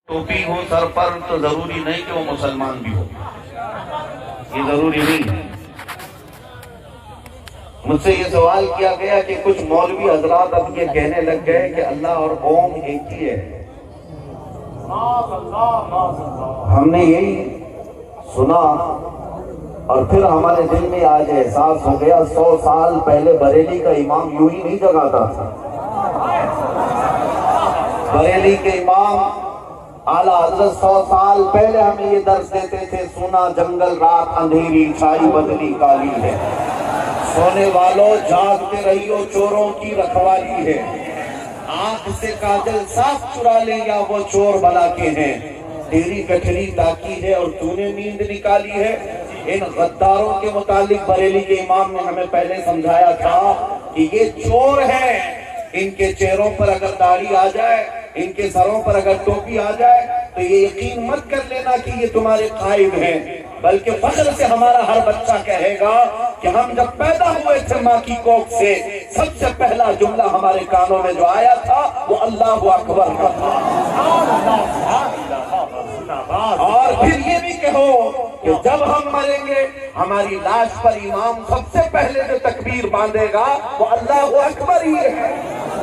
ٹوپی ہو سر پر تو ضروری نہیں کہ وہ مسلمان بھی ہو، یہ ضروری نہیں ہے۔ مجھ سے یہ سوال کیا گیا کہ کچھ مولوی حضرات اب یہ کہنے لگ گئے کہ اللہ اور قوم ایک ہی ہے۔ ہم نے یہی سنا اور پھر ہمارے دل میں آج احساس ہو گیا 100 سال پہلے بریلی کا امام یوں ہی نہیں جگاتا تھا۔ بریلی کے امام اعلیٰ حضرت 100 سال پہلے ہمیں یہ درس دیتے تھے، سونا جنگل رات اندھیری چھائی بدلی کالی ہے، سونے والوں جاگتے رہیو چوروں کی رکھوالی ہے، آنکھ سے کاجل صاف چرا لیں یا وہ چور بنا کے ہیں، تیری گٹھری تاکی ہے اور تو نے نیند نکالی ہے۔ ان غداروں کے متعلق بریلی کے امام نے ہمیں پہلے سمجھایا تھا کہ یہ چور ہیں، ان کے چہروں پر اگر داڑھی آ جائے، ان کے سروں پر اگر ٹوپی آ جائے تو یہ یقین مت کر لینا کہ یہ تمہارے قائد ہیں، بلکہ فخر سے ہمارا ہر بچہ کہے گا کہ ہم جب پیدا ہوئے تھے ماں کی کوکھ سے سب سے پہلا جملہ ہمارے کانوں میں جو آیا تھا وہ اللہ اکبر کا تھا۔ اور پھر یہ بھی کہو کہ جب ہم مریں گے ہماری لاش پر امام سب سے پہلے جو تکبیر باندھے گا وہ اللہ اکبر ہی ہے۔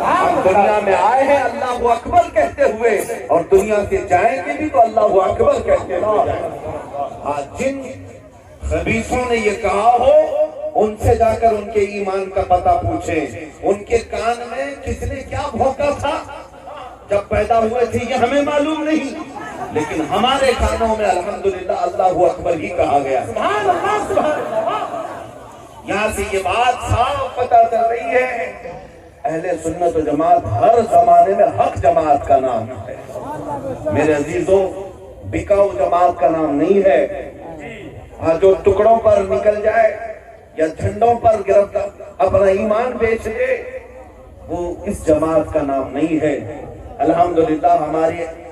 ہم دنیا میں آئے ہیں اللہ اکبر کہتے ہوئے اور دنیا سے جائیں گے بھی تو اللہ اکبر کہتے ہوئے۔ جن خبیثوں نے یہ کہا ہو ان سے جا کر ان کے ایمان کا پتہ پوچھیں، ان کے کان میں کس نے کیا بھونکا تھا جب پیدا ہوئے تھے یہ ہمیں معلوم نہیں، لیکن ہمارے کانوں میں الحمدللہ اللہ اکبر ہی کہا گیا۔ سبحان اللہ سبحان اللہ۔ یہاں سے یہ بات صاف پتہ چل رہی ہے اہل سنت و جماعت ہر زمانے میں حق جماعت کا نام ہے۔ میرے عزیزوں بکاؤ جماعت کا نام نہیں ہے، جو ٹکڑوں پر نکل جائے یا جھنڈوں پر گرفتار اپنا ایمان بیچ دے وہ اس جماعت کا نام نہیں ہے۔ الحمدللہ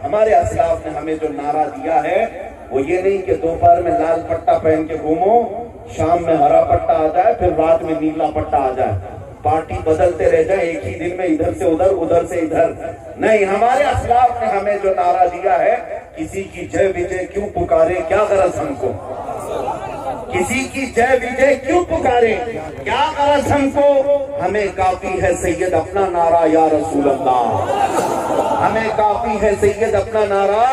ہمارے اسلاف نے ہمیں جو نعرہ دیا ہے وہ یہ نہیں کہ دوپہر میں لال پٹا پہن کے گھومو، شام میں ہرا پٹا آ جائے پھر رات میں نیلا پٹا آ جائے، پارٹی بدلتے رہ جائے ایک ہی دن میں ادھر سے ادھر ادھر سے ادھر نہیں۔ ہمارے اسلاف نے ہمیں جو نعرہ دیا ہے کسی کی جے وجے کیوں پکارے کیا غرض ہم کو، کسی کی جے وجے کیوں پکارے کیا غرض ہم کو، ہمیں کافی ہے سید اپنا نعرہ یا رسول اللہ، ہمیں کافی ہے سید اپنا نعرہ۔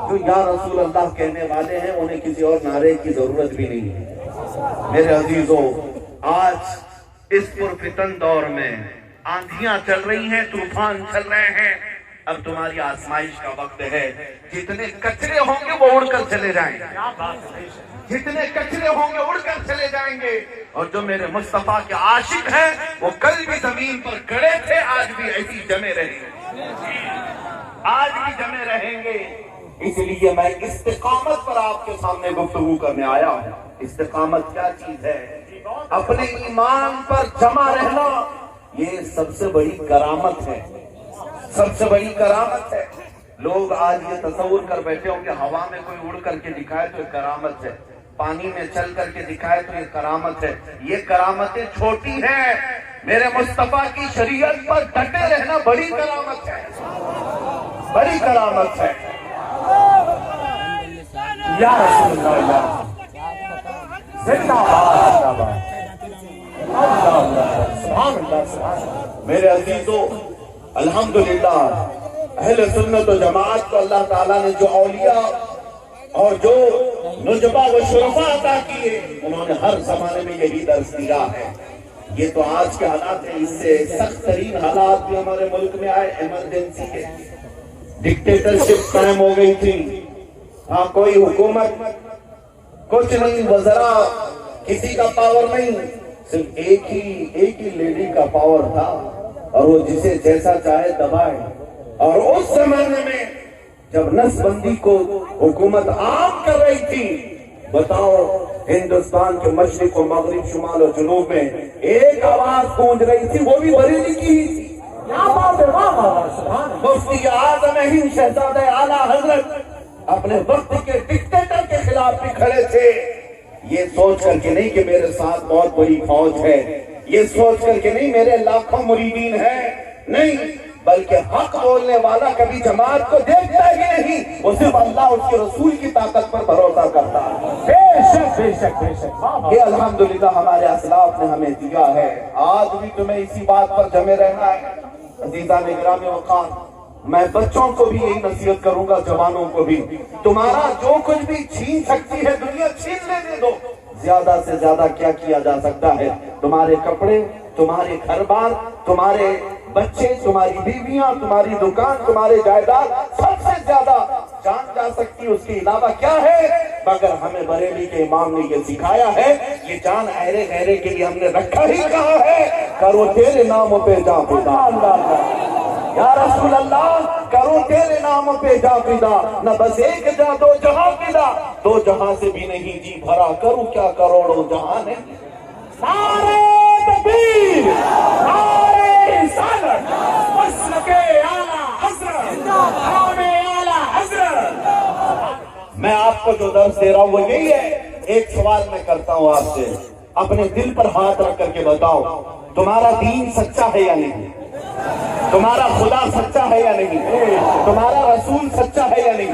جو یا رسول اللہ کہنے والے ہیں انہیں کسی اور نعرے کی ضرورت بھی نہیں ہے۔ میرے عزیزوں آج اس پرفتن دور میں آندھیاں چل رہی ہیں، طوفان چل رہے ہیں، اب تمہاری آزمائش کا وقت ہے۔ جتنے کچرے ہوں گے وہ اڑ کر چلے جائیں گے، جتنے کچرے ہوں گے اڑ کر چلے جائیں گے، اور جو میرے مصطفیٰ کے عاشق ہیں وہ کل بھی زمین پر کھڑے تھے آج بھی ایسی جمے رہیں گے، آج بھی جمے رہیں گے۔ اس لیے میں استقامت پر آپ کے سامنے گفتگو کرنے آیا ہوں۔ استقامت کیا چیز ہے؟ اپنے ایمان پر جمع رہنا یہ سب سے بڑی کرامت ہے، سب سے بڑی کرامت ہے۔ لوگ آج یہ تصور کر بیٹھے ہوں کہ ہوا میں کوئی اڑ کر کے دکھائے تو یہ کرامت ہے، پانی میں چل کر کے دکھائے تو یہ کرامت ہے۔ یہ کرامتیں چھوٹی ہیں، میرے مصطفیٰ کی شریعت پر ڈٹے رہنا بڑی کرامت ہے، بڑی کرامت ہے۔ یا رسول اللہ زندہ باد، سبحان اللہ سبحان اللہ۔ میرے عزیزوں الحمدللہ اہل سنت و جماعت کو اللہ تعالیٰ نے جو اولیاء اور جو نجبہ و شرفاء عطا کیے انہوں نے ہر زمانے میں یہی درس دیا ہے۔ یہ تو آج کے حالات ہیں، اس سے سخت ترین حالات بھی ہمارے ملک میں آئے، ایمرجنسی کے، ڈکٹیٹرشپ قائم ہو گئی تھی، ہاں کوئی حکومت کچھ نہیں، وزراء کسی کا پاور نہیں، صرف ایک ہی لیڈی کا پاور تھا اور وہ جسے جیسا چاہے دبائے۔ اور اس زمانے میں جب نس بندی کو حکومت عام کر رہی تھی، بتاؤ ہندوستان کے مشرق و مغرب شمال و جنوب میں ایک آواز گونج رہی تھی، وہ بھی بریلی کی ہی تھی۔ مفتی اعظم ہند شہزادہ اعلیٰ حضرت اپنے وقت کے ڈکٹیٹر کے خلاف بھی کھڑے تھے، یہ سوچ کر کے نہیں کہ میرے ساتھ بہت بڑی فوج ہے، یہ سوچ کر کے نہیں میرے لاکھوں مریدین ہیں، نہیں، بلکہ حق بولنے والا کبھی جماعت کو دیکھتا ہی نہیں، وہ صرف اللہ اس کے رسول کی طاقت پر بھروسہ کرتا ہے۔ بے شک بے شک بے شک، یہ الحمدللہ ہمارے اسلاف نے ہمیں دیا ہے، آج بھی تمہیں اسی بات پر جمے رہنا ہے۔ عزیزان گرامی وقار، میں بچوں کو بھی یہی نصیحت کروں گا، جوانوں کو بھی، تمہارا جو کچھ بھی چھین سکتی ہے دنیا چھین لینے دو۔ زیادہ سے زیادہ کیا کیا جا سکتا ہے؟ تمہارے کپڑے، تمہارے گھر بار، تمہارے بچے، تمہاری بیویاں، تمہاری دکان، تمہارے جائیداد، سب سے زیادہ جان جا سکتی ہے۔ اس کے علاوہ کیا ہے؟ مگر ہمیں بریلی کے امام نے یہ سکھایا ہے، یہ جان اہرے غیرے کے لیے ہم نے رکھا ہی کہا ہے، کرو تیرے نام پہ جا فدا۔ یا رسول اللہ، کرو تیرے نام پہ جا فدا، نہ بس ایک جا دو جہاں فدا، دو جہاں سے بھی نہیں جی بھرا، کروں کیا کروڑوں جہان ہے۔ نعرہ تکبیر، نعرہ رسالت، مسلک اعلیٰ حضرت، نام اعلیٰ حضرت۔ میں آپ کو جو درس دے رہا ہوں وہ یہی ہے۔ ایک سوال میں کرتا ہوں آپ سے، اپنے دل پر ہاتھ رکھ کر کے بتاؤ، تمہارا دین سچا ہے یا نہیں؟ تمہارا خدا سچا ہے یا نہیں؟ تمہارا رسول سچا ہے یا نہیں؟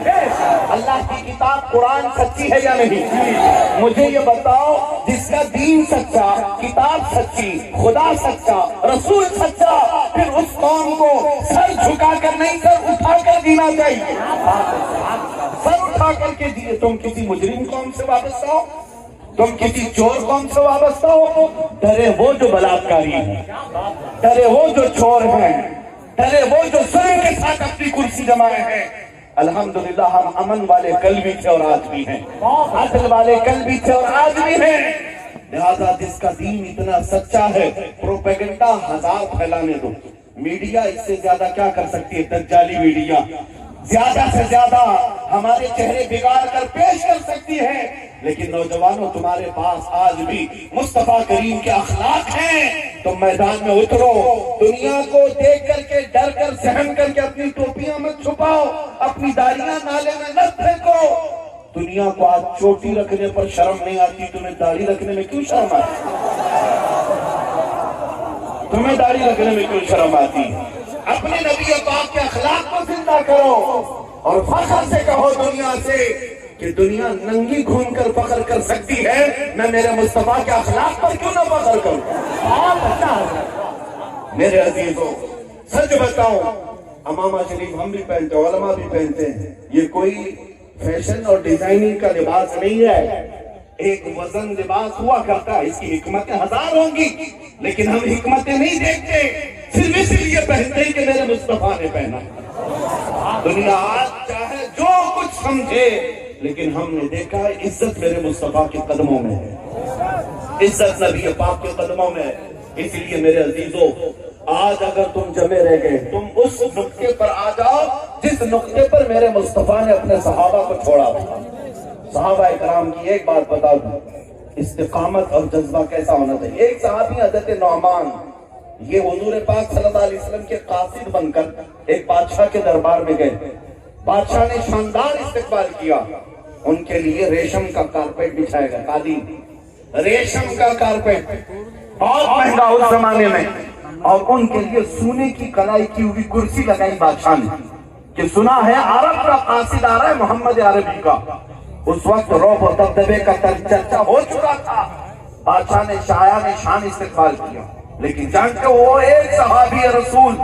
اللہ کی کتاب قرآن سچی ہے یا نہیں؟ مجھے یہ بتاؤ، جس کا دین سچا، کتاب سچی، خدا سچا، رسول سچا، پھر اس قوم کو سر جھکا کر نہیں، سر اٹھا کر جینا چاہیے۔ سر اٹھا کر کے جیے۔ تم کسی مجرم قوم سے وابستہ ہو، تم کسی چور قوم سے وابستہ ہو، ڈرے وہ جو بلاکاری ہیں، ڈرے وہ جو چور ہیں، ڈرے وہ جو ظلم کے ساتھ اپنی کرسی جمائے ہیں۔ الحمدللہ ہم امن والے کل بھی تھے اور آج بھی ہیں، عدل والے کل بھی تھے اور آج بھی ہیں۔ لہذا جس کا دین اتنا سچا ہے، پروپیگنڈا ہزار پھیلانے دو، میڈیا اس سے زیادہ کیا کر سکتی ہے؟ دجالی میڈیا زیادہ سے زیادہ ہمارے چہرے بگاڑ کر پیش کر سکتی ہے، لیکن نوجوانوں تمہارے پاس آج بھی مصطفیٰ کریم کے اخلاق ہیں۔ تم میدان میں اترو، دنیا کو دیکھ کر کے ڈر کر سہم کر کے اپنی ٹوپیاں مت چھپاؤ، اپنی داڑیاں نالے میں نہ پھینکو۔ دنیا کو آج چوٹی رکھنے پر شرم نہیں آتی، تمہیں داڑھی رکھنے میں کیوں شرم آتی؟ تمہیں داڑھی رکھنے میں کیوں شرم آتی؟ اپنے نبی پاک کے اخلاق کو زندہ کرو اور فخر سے کہو دنیا سے کہ دنیا ننگی گھوم کر فخر کر سکتی ہے، میں میرے مصطفیٰ کے اخلاق پر کیوں نہ فخر کروں؟ میرے عزیزوں، سچ بتاؤں، امامہ شریف ہم بھی پہنتے ہیں، علماء بھی پہنتے ہیں، یہ کوئی فیشن اور ڈیزائننگ کا لباس نہیں ہے، ایک وزن لباس ہوا کرتا ہے، اس کی حکمتیں ہزار ہوں گی، لیکن ہم حکمتیں نہیں دیکھتے، صرف اس لیے پہنتے ہیں کہ میرے مصطفیٰ نے پہنا۔ دنیا آج چاہے جو کچھ سمجھے، لیکن ہم نے دیکھا ہے عزت میرے مصطفیٰ کے قدموں میں ہے، عزت نبی پاک کے قدموں میں ہے۔ اس لیے میرے عزیزوں، آج اگر تم جمے رہ گئے، تم اس نقطے پر آ جاؤ جس نقطے پر میرے مصطفیٰ نے اپنے صحابہ کو چھوڑا تھا۔ صحابہ اکرام کی ایک بات بتا دوں، استقامت اور جذبہ کیسا ہونا چاہیے۔ ایک صحابی حضرت نعمان، یہ حضور پاک صلی اللہ علیہ وسلم کے قاصد بن کر ایک بادشاہ کے دربار میں گئے، بادشاہ نے شاندار استقبال کیا، ان کے لیے ریشم کا کارپیٹ بچھائے گا، قالین، ریشم کا کارپیٹ بہت مہنگا اس زمانے میں، اور ان کے لیے سونے کی کڑھائی کی ہوئی کرسی لگائی بادشاہ نے، کہ سنا ہے عرب کا قاصد آ رہا ہے، محمد عربی کا۔ اس وقت رعب و دبدبے کا چرچا ہو چکا تھا، بادشاہ نے شایان شان استقبال کیا، لیکن جانتے وہ ایک صحابی رسول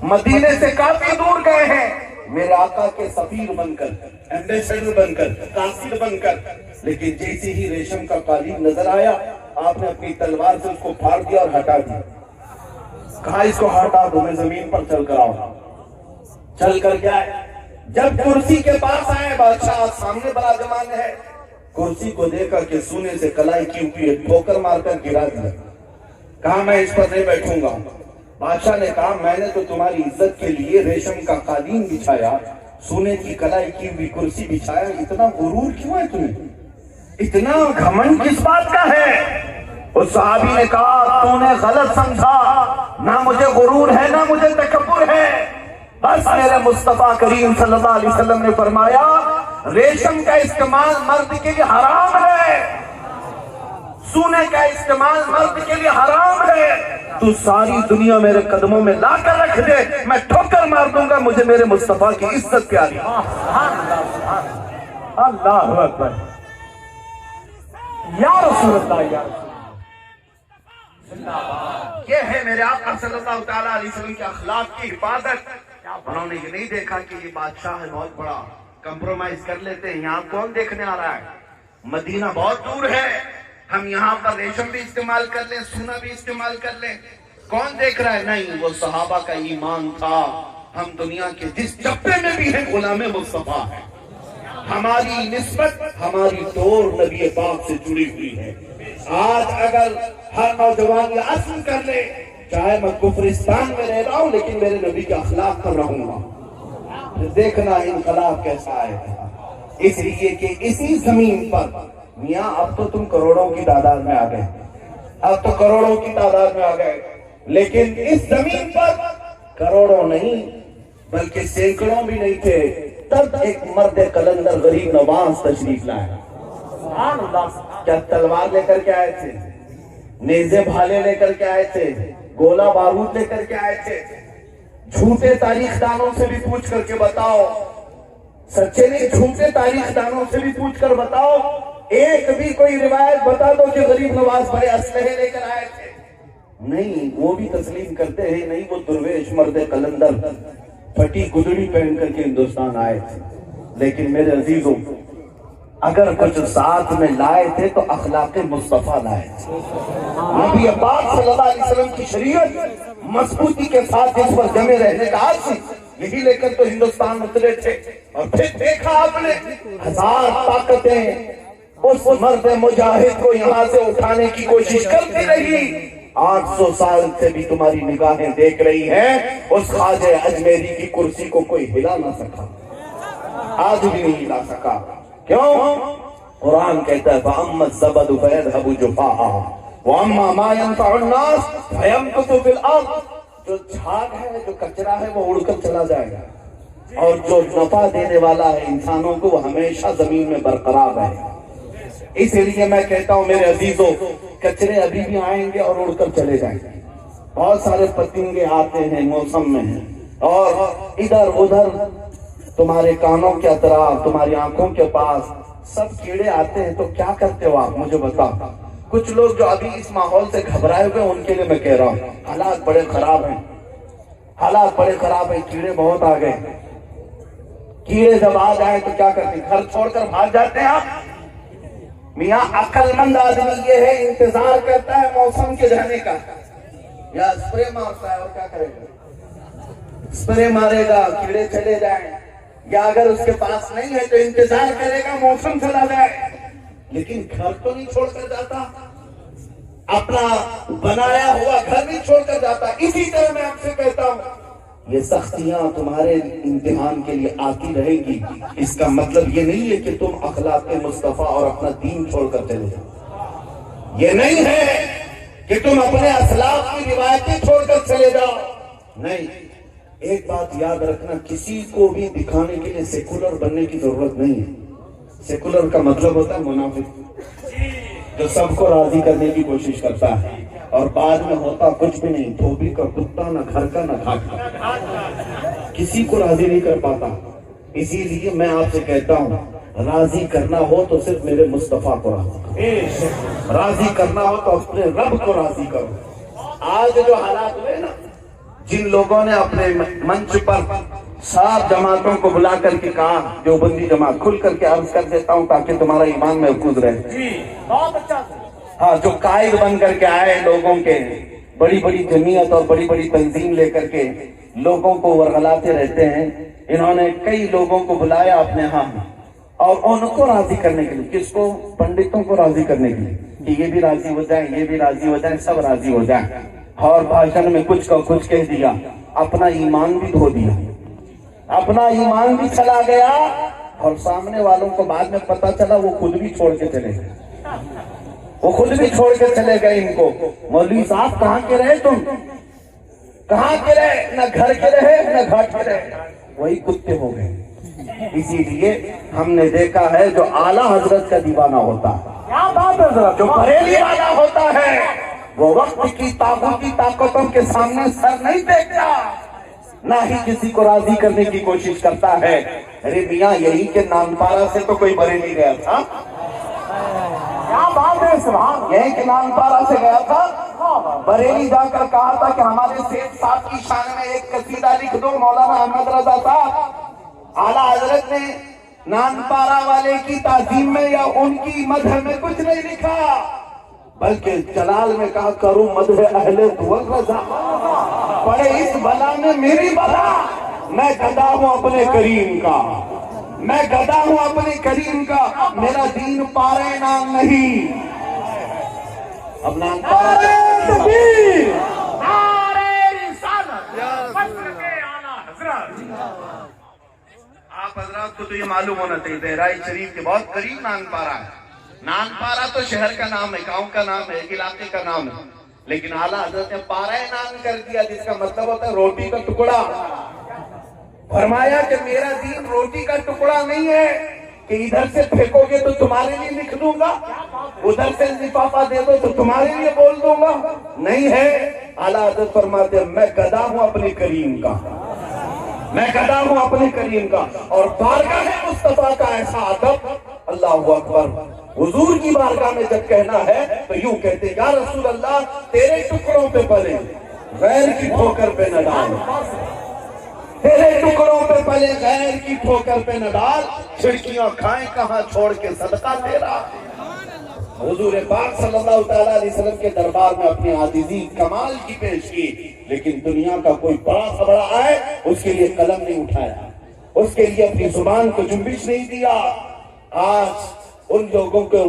مدینے سے کافی دور گئے ہیں، میرے آقا کے سفیر بن کر، ایمبیسڈر بن کر، قاصد بن کر، لیکن جیسے ہی ریشم کا قالین نظر آیا، آپ نے اپنی تلوار سے اس کو پھاڑ دیا اور ہٹا دیا، کہا اس کو ہٹا دو، میں زمین پر چل کر آؤں۔ چل کر گیا، جب کرسی کے پاس آئے، بادشاہ سامنے بڑا جمان ہے، کرسی کو دیکھ کر کے سونے سے کلائی کی ہوئی ٹھوکر مار کر گرا دیا، کہا میں اس پر نہیں بیٹھوں گا۔ بادشاہ نے کہا میں نے تو تمہاری عزت کے لیے ریشم کا قالین بچھایا، سونے کی کلائی کی ہوئی کرسی بچھایا، اتنا غرور کیوں ہے تمہیں؟ اتنا گھمنڈ کس بات کا ہے؟ اس صحابی نے کہا تو نے غلط سمجھا، نہ مجھے غرور ہے نہ مجھے تکبر ہے، بس میرے مصطفیٰ کریم صلی اللہ علیہ وسلم نے فرمایا ریشم کا استعمال مرد کے لیے حرام ہے، سونے کا استعمال مرد کے لیے حرام ہے، تو ساری دنیا میرے قدموں میں لا کر رکھ دے، میں ٹھوکر مار دوں گا، مجھے میرے مصطفیٰ کی عزت پیاری۔ اللہ اکبر، یا رسول اللہ، یا رسول اللہ۔ یہ ہے میرے آقا صلی اللہ تعالیٰ علیہ وسلم کے اخلاق کی حفاظت۔ انہوں نے یہ نہیں دیکھا کہ یہ بادشاہ ہے بہت بڑا، کمپرومائز کر لیتے ہیں، یہاں کون دیکھنے آ رہا ہے، مدینہ بہت دور ہے، ہم یہاں پر ریشم بھی استعمال کر لیں، سونا بھی استعمال کر لیں، کون دیکھ رہا ہے؟ نہیں، وہ صحابہ کا ایمان تھا، ہم دنیا کے جس چپے میں بھی ہیں غلام مصطفیٰ ہیں، ہماری نسبت، ہماری توڑ نبی پاک سے جڑی ہوئی ہے۔ آج اگر ہر نوجوان یہ عزم کر لے، چاہے میں کفرستان میں رہ رہا ہوں لیکن میرے نبی کے اخلاق پر رہوں گا، دیکھنا انقلاب کیسا آئے گا۔ اس لیے کہ اسی زمین پر میاں اب تو تم کروڑوں کی تعداد میں آ گئے، اب تو کروڑوں کی تعداد میں آ گئے، لیکن اس زمین پر کروڑوں نہیں بلکہ سینکڑوں بھی نہیں تھے، تب ایک مرد قلندر غریب نواز تشریف لائے۔ کیا تلوار لے کر کے آئے تھے، نیزے بھالے لے کر کے آئے تھے، گولا بارود لے کر کے آئے تھے؟ جھوٹے تاریخ دانوں سے بھی پوچھ کر کے بتاؤ، سچے نہیں جھوٹے تاریخ دانوں سے بھی پوچھ کر بتاؤ، ایک بھی کوئی روایت بتا دو کہ غریب نواز بڑے اسلحے لے کر آئے تھے؟ نہیں، وہ بھی تسلیم کرتے ہیں نہیں، وہ درویش مرد قلندر پھٹی گدڑی پہن کر کے ہندوستان آئے تھے۔ لیکن میرے عزیزوں، اگر کچھ ساتھ میں لائے تھے تو اخلاق مصطفیٰ لائے تھے، نبی پاک صلی اللہ علیہ وسلم کی شریعت مضبوطی کے ساتھ اس پر جمے رہنے کا عزم، یہی لے کر تو ہندوستان اترے تھے۔ اور پھر دیکھا آپ نے ہزار طاقتیں اس مرد مجاہد کو یہاں سے اٹھانے کی کوشش کرتی رہی، 800 سال سے بھی تمہاری نگاہیں دیکھ رہی ہیں، اس خواجہ اجمیری کی کرسی کو کوئی ہلا نہ سکا، آج بھی نہیں ہلا سکا۔ کیوں؟ قرآن کہتا ہے فَأَمَّا الزَّبَدُ فَيَذْهَبُ جُفَاءً وَأَمَّا مَا يَنفَعُ النَّاسَ فَيَمْكُثُ فِي الْأَرْضِ۔ جو جھاگ ہے، جو کچرا ہے، وہ اڑ کر چلا جائے گا، اور جو نفع دینے والا ہے انسانوں کو، وہ ہمیشہ زمین میں برقرار رہے گا۔ اس لیے میں کہتا ہوں میرے عزیزوں، کچرے ابھی بھی آئیں گے اور اڑ کر چلے جائیں گے، بہت سارے پتنگے آتے ہیں، موسم میں ہیں، اور ادھر ادھر تمہارے کانوں کے اطراف، تمہاری آنکھوں کے پاس سب کیڑے آتے ہیں، تو کیا کرتے ہو آپ مجھے بتاؤ؟ کچھ لوگ جو ابھی اس ماحول سے گھبرائے ہوئے، ان کے لیے میں کہہ رہا ہوں حالات بڑے خراب ہیں، حالات بڑے خراب ہیں، کیڑے بہت آ گئے۔ کیڑے جب آ جائیں تو کیا کرتے ہیں؟ گھر چھوڑ کر بھاگ جاتے ہیں آپ؟ میاں عقل مند آدمی یہ ہے، انتظار کرتا ہے موسم کے جانے کا، یا اسپرے مارتا ہے، اور کیا کرے گا؟ اسپرے مارے گا، کیڑے چلے جائیں، یا اگر اس کے پاس نہیں ہے تو انتظار کرے گا موسم چلا جائے، لیکن گھر تو نہیں چھوڑ کر جاتا، اپنا بنایا ہوا گھر نہیں چھوڑ کر جاتا۔ اسی طرح میں آپ سے کہتا ہوں، یہ سختیاں تمہارے امتحان کے لیے آتی رہے گی، اس کا مطلب یہ نہیں ہے کہ تم اخلاق مصطفیٰ اور اپنا دین چھوڑ کر چلے جاؤ، یہ نہیں ہے کہ تم اپنے اسلاف کی روایتیں چھوڑ کر چلے جاؤ، نہیں۔ ایک بات یاد رکھنا، کسی کو بھی دکھانے کے لیے سیکولر بننے کی ضرورت نہیں ہے۔ سیکولر کا مطلب ہوتا ہے منافق، جو سب کو راضی کرنے کی کوشش کرتا ہے اور بعد میں ہوتا کچھ بھی نہیں، دھوبی کا کتا، نہ گھر کا نہ گھاٹ کا، کسی کو راضی نہیں کر پاتا۔ اسی لیے میں آپ سے کہتا ہوں، راضی کرنا ہو تو صرف میرے مصطفیٰ کو راضی کرنا ہو تو اپنے رب کو راضی کرو۔ آج جو حالات ہوئے نا، جن لوگوں نے اپنے منچ پر سات جماعتوں کو بلا کر کے کہا، دیوبندی جماعت کھل کر کے عرض کر دیتا ہوں تاکہ تمہارا ایمان محفوظ رہے، بہت اچھا، ہاں، جو قائد بن کر کے آئے لوگوں کے، بڑی بڑی جمعیت اور بڑی بڑی تنظیم لے کر کے لوگوں کو ورغلاتے رہتے ہیں، انہوں نے کئی لوگوں کو بلایا اپنے ہاں، اور ان کو راضی کرنے کے لیے، کس کو؟ پنڈتوں کو راضی کرنے کے لیے کہ یہ بھی راضی ہو جائیں، یہ بھی راضی ہو جائیں، سب راضی ہو جائیں، اور بھاشن میں کچھ کا کچھ کہہ دیا، اپنا ایمان بھی دھو دیا، اپنا ایمان بھی چلا گیا، اور سامنے والوں کو بعد میں پتا چلا وہ خود بھی چھوڑ کے چلے گئے، وہ خود بھی چھوڑ کے چلے گئے ان کو۔ مولوی صاحب کہاں کے رہے تم؟ کہاں کے رہے؟ نہ گھر کے رہے نہ گھاٹ کے رہے، وہی کتے ہو گئے۔ اسی لیے ہم نے دیکھا ہے جو اعلیٰ حضرت کا دیوانہ ہوتا ہے، کیا بات ہے حضرت، جو بریلی والا ہوتا ہے، وہ وقت کی طاقتی طاقتوں کے سامنے سر نہیں دیکھتا، نہ ہی کسی کو راضی کرنے کی کوشش کرتا ہے. ارے میاں یہی کہ نانپارا سے تو کوئی بریلی گیا تھا. کیا بات ہے سبحان اللہ. یہی کہ نانپارا سے گیا تھا, بریلی جا کر کہا تھا کہ ہمارے سیٹھ صاحب کی شان میں ایک قصیدہ لکھ دو. مولانا احمد رضا صاحب اعلیٰ حضرت نے نانپارا والے کی تعظیم میں یا ان کی مدح میں کچھ نہیں لکھا, بلکہ جلال میں کہا کروں مدح اہل دول رضا. پڑے اس بلا میں میری بلا, میں گدا ہوں اپنے کریم کا, میں گدا ہوں اپنے کریم کا, میرا دین پارے نام نہیں. اب نانپارا تکبیر. نعرہ رسالت. مشرق اعلیٰ حضرت. آپ حضرات کو تو یہ معلوم ہونا چاہیے بہرائچ شریف کے بہت قریب نانپارا ہے. نانپارا تو شہر کا نام ہے, گاؤں کا نام ہے, ایک علاقے کا نام ہے, لیکن اعلیٰ حضرت نے پارا نام کر دیا جس کا مطلب ہوتا ہے روٹی کا ٹکڑا. فرمایا کہ میرا دین روٹی کا ٹکڑا نہیں ہے کہ ادھر سے پھینکو گے تو تمہارے لیے لکھ دوں گا, ادھر سے لفافہ دے دو تو تمہارے لیے بول دوں گا. نہیں ہے. اعلیٰ حضرت فرماتے ہیں میں گدا ہوں اپنے کریم کا, میں گدا ہوں اپنے کریم کا. اور بارگاہ مصطفیٰ کا ایسا ادب, اللہ اکبر. حضور کی بارگاہ میں جب کہنا ہے تو یوں کہتے یا رسول اللہ تیرے ٹکڑوں پہ پلے غیر کی ٹھوکر پہ نہ ڈال, تیرے ٹکڑوں پہ پلے غیر کی ٹھوکر پہ نہ ڈال, کھڑکیاں کھائیں کہاں چھوڑ کے صدقہ تیرا. حضور پاک صلی اللہ تعالیٰ علیہ وسلم کے دربار میں اپنی عاجزی کمال کی پیش کی, لیکن دنیا کا کوئی بڑا خبرہ آئے اس کے لیے قلم نہیں اٹھایا, اس کے لیے اپنی زبان کو جنبش نہیں دیا. آج ان لوگوں کو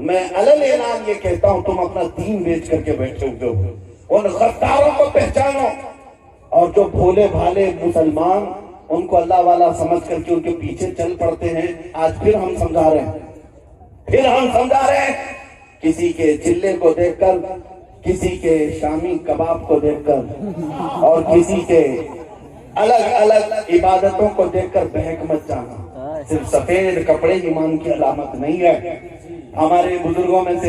میں علل اعلان یہ کہتا ہوں تم اپنا دین بیچ کر کے بیٹھے ہوئے ہو. ان غداروں کو پہچانو, اور جو بھولے بھالے مسلمان ان کو اللہ والا سمجھ کر کے ان کے پیچھے چل پڑتے ہیں. آج پھر ہم سمجھا رہے ہیں, کسی کے چلے کو دیکھ کر, کسی کے شامی کباب کو دیکھ کر, اور کسی کے الگ الگ عبادتوں کو دیکھ کر بہک مت جانا. صرف سفید کپڑے ایمان کی علامت نہیں ہے. ہمارے بزرگوں میں سے